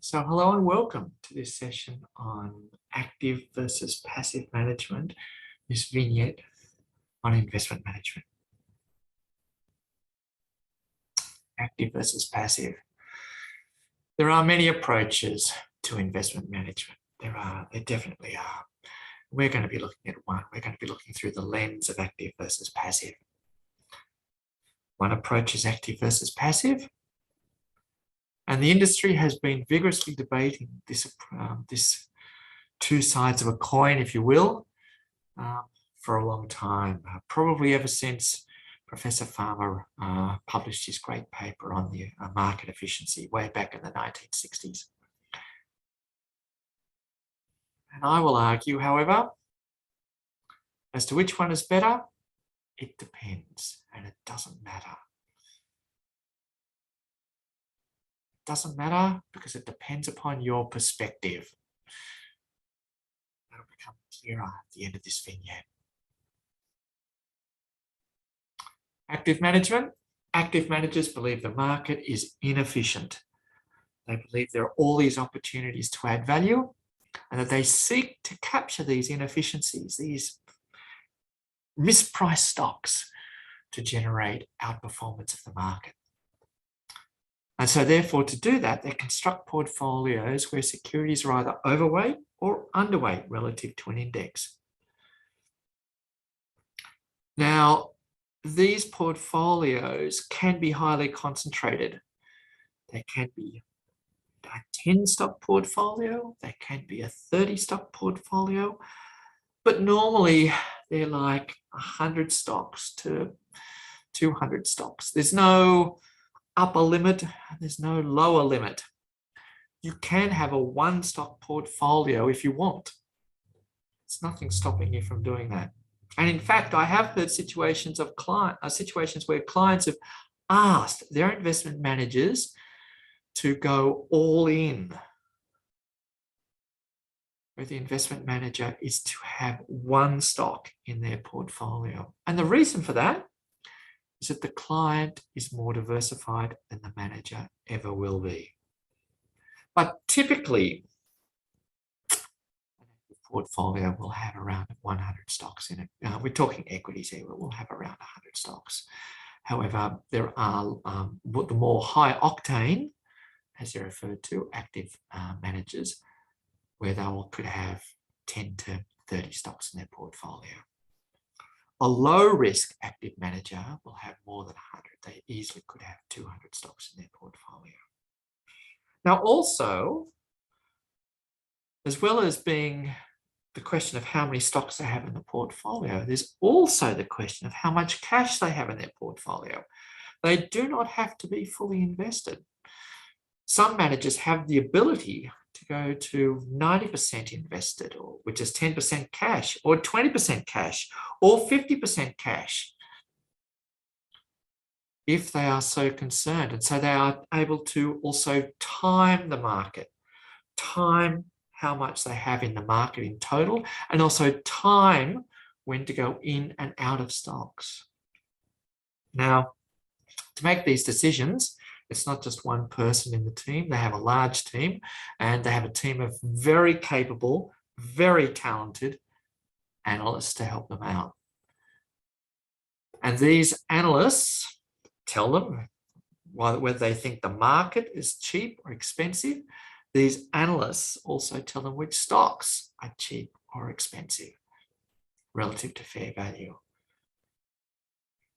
So hello and welcome to this session on active versus passive management, this vignette on investment management. Active versus passive. There are many approaches to investment management. There definitely are. We're going to be looking at one. We're going to be looking through the lens of active versus passive. One approach is active versus passive. And the industry has been vigorously debating this two sides of a coin, if you will, for a long time, probably ever since Professor Farmer published his great paper on the market efficiency way back in the 1960s. And I will argue, however, as to which one is better, it depends, and it doesn't matter. Doesn't matter because it depends upon your perspective. That'll become clearer at the end of this vignette. Active management. Active managers believe the market is inefficient. They believe there are all these opportunities to add value and that they seek to capture these inefficiencies, these mispriced stocks to generate outperformance of the market. And so therefore, to do that, they construct portfolios where securities are either overweight or underweight relative to an index. Now, these portfolios can be highly concentrated. They can be a 10-stock portfolio, they can be a 30-stock portfolio, but normally they're like 100 stocks to 200 stocks. There's no upper limit, there's no lower limit. You can have a one-stock portfolio if you want. There's nothing stopping you from doing that. And in fact, I have heard situations where clients have asked their investment managers to go all in, where the investment manager is to have one stock in their portfolio. And the reason for that is that the client is more diversified than the manager ever will be. But typically, the portfolio will have around 100 stocks in it. We're talking equities here, but we'll have around 100 stocks. However, there are the more high octane, as they're referred to, active managers, where they could have 10 to 30 stocks in their portfolio. A low-risk active manager will have more than 100. They easily could have 200 stocks in their portfolio. Now, also, as well as being the question of how many stocks they have in the portfolio, there's also the question of how much cash they have in their portfolio. They do not have to be fully invested. Some managers have the ability to go to 90% invested, or which is 10% cash, or 20% cash, or 50% cash, if they are so concerned. And so they are able to also time the market, time how much they have in the market in total, and also time when to go in and out of stocks. Now, to make these decisions, it's not just one person in the team. They have a large team, and they have a team of very capable, very talented analysts to help them out. And these analysts tell them whether they think the market is cheap or expensive. These analysts also tell them which stocks are cheap or expensive relative to fair value.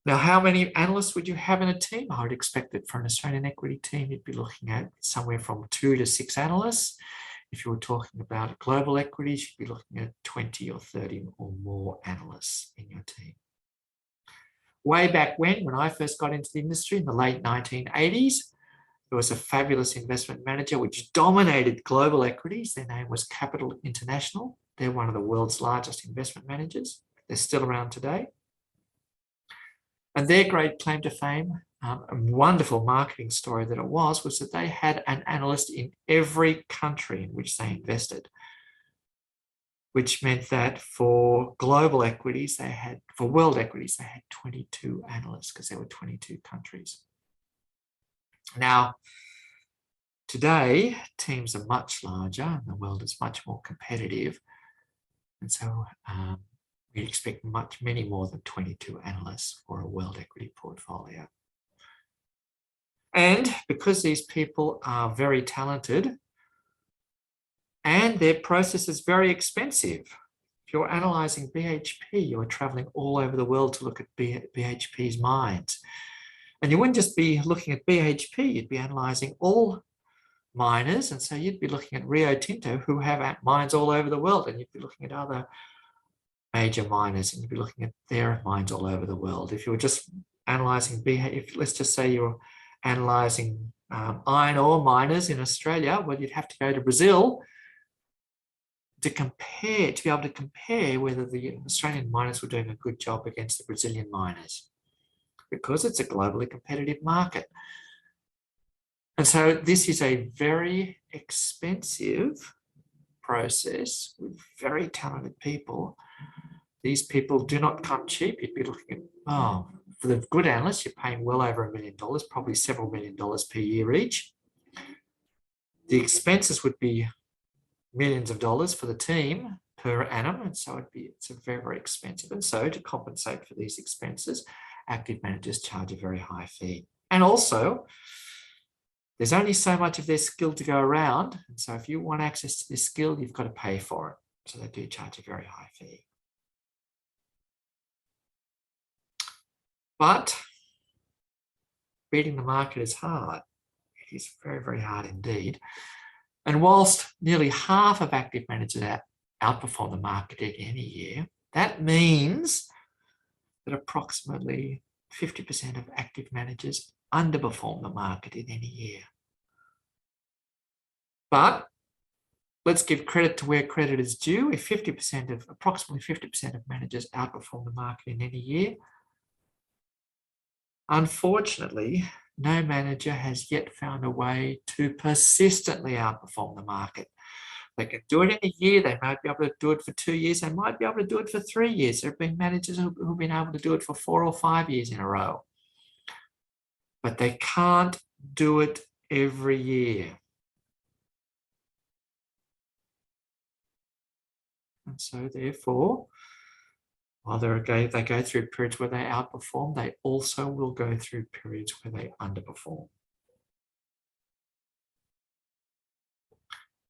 Now, how many analysts would you have in a team? I would expect that for an Australian equity team, you'd be looking at somewhere from 2 to 6 analysts. If you were talking about global equities, you'd be looking at 20 or 30 or more analysts in your team. Way back when I first got into the industry in the late 1980s, there was a fabulous investment manager which dominated global equities. Their name was Capital International. They're one of the world's largest investment managers. They're still around today. And their great claim to fame, a wonderful marketing story that it was that they had an analyst in every country in which they invested, which meant that for global equities, for world equities, they had 22 analysts because there were 22 countries. Now, Today, teams are much larger and the world is much more competitive. And so we expect many more than 22 analysts for a world equity portfolio. And because these people are very talented and their process is very expensive, if you're analysing BHP, you're travelling all over the world to look at BHP's mines. And you wouldn't just be looking at BHP, you'd be analysing all miners. And so you'd be looking at Rio Tinto, who have mines all over the world, and you'd be looking at other major miners, and you'd be looking at their mines all over the world. If you were just analysing BHP, let's just say you're analysing iron ore miners in Australia, well, you'd have to go to Brazil to compare, to be able to compare whether the Australian miners were doing a good job against the Brazilian miners, because it's a globally competitive market. And so this is a very expensive process with very talented people. These people do not come cheap. You'd be looking at, for the good analysts, you're paying well over $1 million, probably several $1 million per year each. The expenses would be millions of dollars for the team per annum, and so it's very, very expensive. And so to compensate for these expenses, active managers charge a very high fee. And also, there's only so much of their skill to go around, and so if you want access to this skill, you've got to pay for it. So they do charge a very high fee. But beating the market is hard. It is very, very hard indeed. And whilst nearly half of active managers outperform the market in any year, that means that approximately 50% of active managers underperform the market in any year. But let's give credit to where credit is due. If approximately 50% of managers outperform the market in any year, unfortunately, no manager has yet found a way to persistently outperform the market. They can do it in a year, they might be able to do it for 2 years, they might be able to do it for 3 years. There have been managers who've been able to do it for 4 or 5 years in a row. But they can't do it every year. And so therefore, while they go through periods where they outperform, they also will go through periods where they underperform.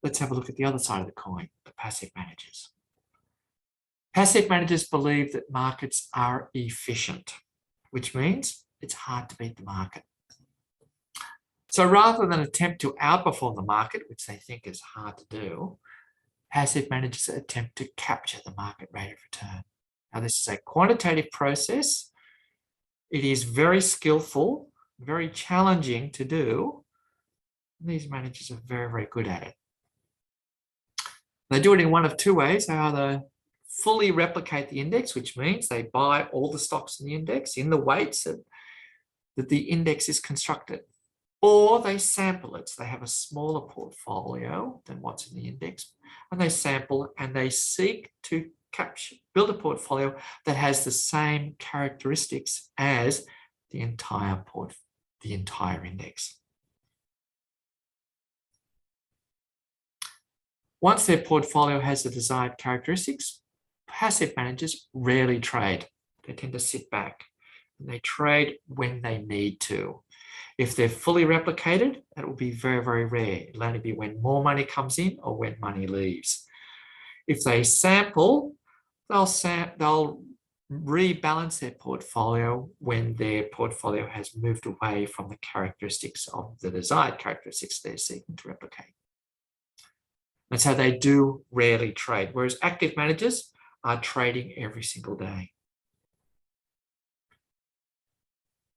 Let's have a look at the other side of the coin, the passive managers. Passive managers believe that markets are efficient, which means it's hard to beat the market. So rather than attempt to outperform the market, which they think is hard to do, passive managers attempt to capture the market rate of return. Now, this is a quantitative process. It is very skillful, very challenging to do. These managers are very, very good at it. They do it in one of two ways. They either fully replicate the index, which means they buy all the stocks in the index in the weights that the index is constructed, or they sample it. So they have a smaller portfolio than what's in the index, and they sample and they seek to build a portfolio that has the same characteristics as the entire index. Once their portfolio has the desired characteristics, passive managers rarely trade. They tend to sit back and they trade when they need to. If they're fully replicated, that will be very, very rare. It'll only be when more money comes in or when money leaves. If they sample, they'll rebalance their portfolio when their portfolio has moved away from the characteristics of the desired characteristics they're seeking to replicate. And so they do rarely trade, whereas active managers are trading every single day.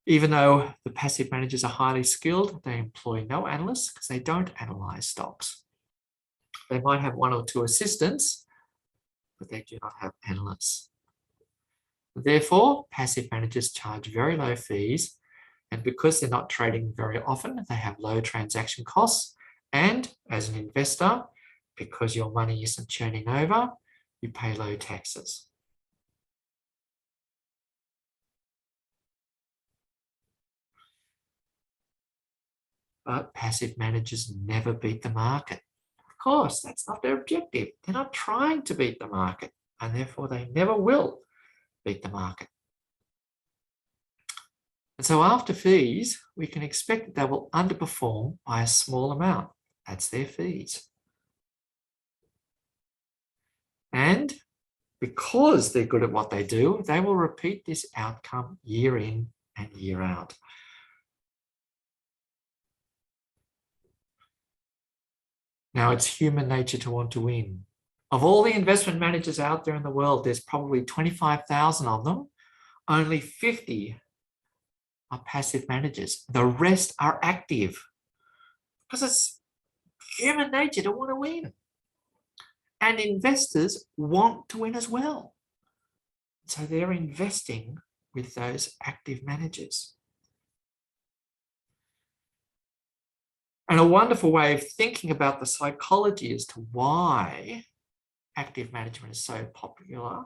Even though the passive managers are highly skilled, they employ no analysts because they don't analyze stocks. They might have 1 or 2 assistants, but they do not have analysts. Therefore, passive managers charge very low fees, and because they're not trading very often, they have low transaction costs. And as an investor, because your money isn't churning over, you pay low taxes. But passive managers never beat the market. Of course, that's not their objective. They're not trying to beat the market, and therefore they never will beat the market. And so after fees, we can expect that they will underperform by a small amount. That's their fees. And because they're good at what they do, they will repeat this outcome year in and year out. Now, it's human nature to want to win. Of all the investment managers out there in the world, there's probably 25,000 of them. Only 50 are passive managers. The rest are active because it's human nature to want to win. And investors want to win as well. So they're investing with those active managers. And a wonderful way of thinking about the psychology as to why active management is so popular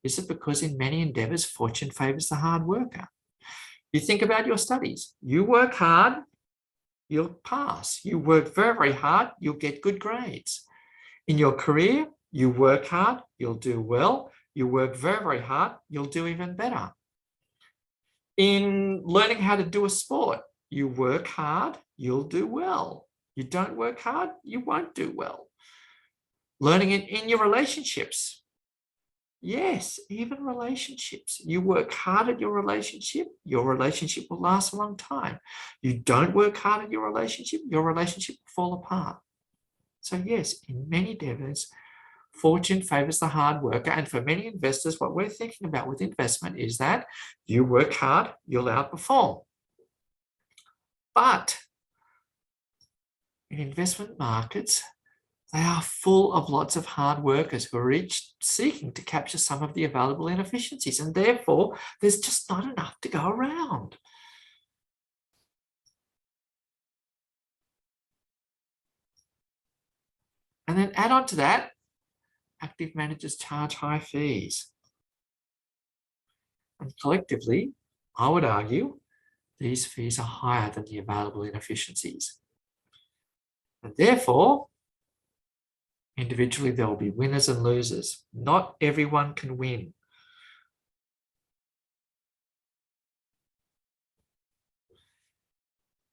is it because in many endeavors, fortune favors the hard worker. You think about your studies. You work hard, you'll pass. You work very, very hard, you'll get good grades. In your career, you work hard, you'll do well. You work very, very hard, you'll do even better. In learning how to do a sport, you work hard, you'll do well. You don't work hard, you won't do well. Learning in your relationships. Yes, even relationships. You work hard at your relationship will last a long time. You don't work hard at your relationship will fall apart. So yes, in many endeavors, fortune favors the hard worker. And for many investors, what we're thinking about with investment is that you work hard, you'll outperform. But in investment markets, they are full of lots of hard workers who are each seeking to capture some of the available inefficiencies, and therefore there's just not enough to go around. And then add on to that, active managers charge high fees. And collectively, I would argue, these fees are higher than the available inefficiencies. And therefore, individually, there will be winners and losers. Not everyone can win.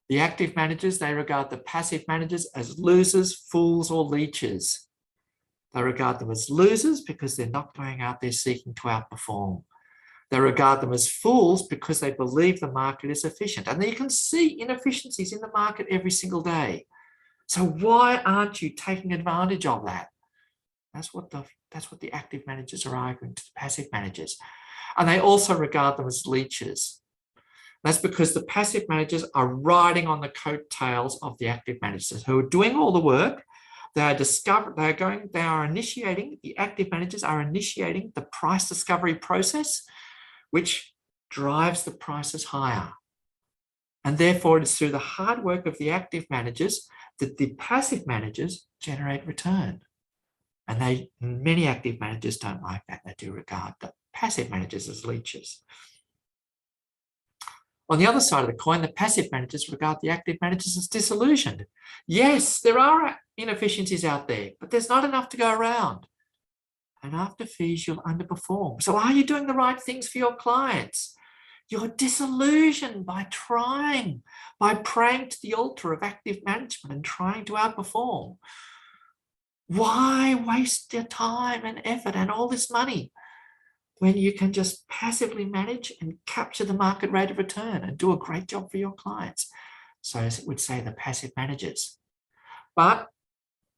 The active managers, they regard the passive managers as losers, fools, or leeches. They regard them as losers because they're not going out there seeking to outperform. They regard them as fools because they believe the market is efficient. And you can see inefficiencies in the market every single day. So why aren't you taking advantage of that? That's what the active managers are arguing to the passive managers. And they also regard them as leeches. That's because the passive managers are riding on the coattails of the active managers who are doing all the work. The active managers are initiating the price discovery process, which drives the prices higher. And therefore, it is through the hard work of the active managers that the passive managers generate return. And many active managers don't like that. They do regard the passive managers as leeches. On the other side of the coin, the passive managers regard the active managers as disillusioned. Yes, there are inefficiencies out there, but there's not enough to go around. And after fees, you'll underperform. So are you doing the right things for your clients? You're disillusioned by praying to the altar of active management and trying to outperform. Why waste your time and effort and all this money when you can just passively manage and capture the market rate of return and do a great job for your clients? So as it would say, the passive managers. But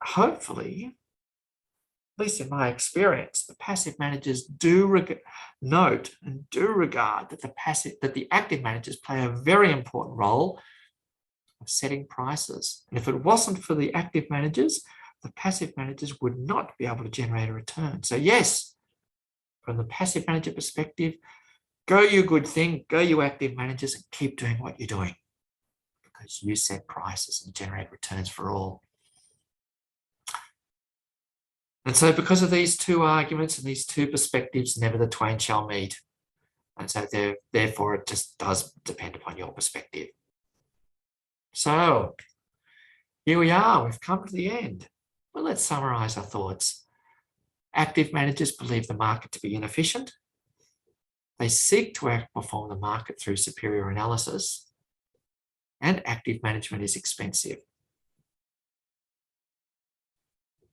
hopefully, at least in my experience, the passive managers do note and do regard that the active managers play a very important role of setting prices. And if it wasn't for the active managers, the passive managers would not be able to generate a return. So yes, from the passive manager perspective, go you good thing, go you active managers, and keep doing what you're doing because you set prices and generate returns for all. And so because of these two arguments and these two perspectives, never the twain shall meet. And so therefore, it just does depend upon your perspective. So here we are, we've come to the end. Well, let's summarize our thoughts. Active managers believe the market to be inefficient. They seek to outperform the market through superior analysis. And active management is expensive.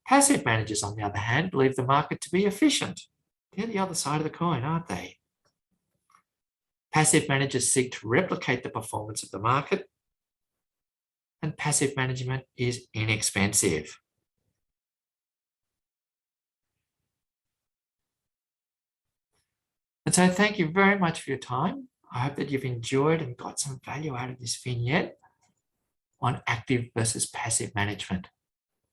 Passive managers, on the other hand, believe the market to be efficient. They're the other side of the coin, aren't they? Passive managers seek to replicate the performance of the market, and passive management is inexpensive. And so thank you very much for your time. I hope that you've enjoyed and got some value out of this vignette on active versus passive management.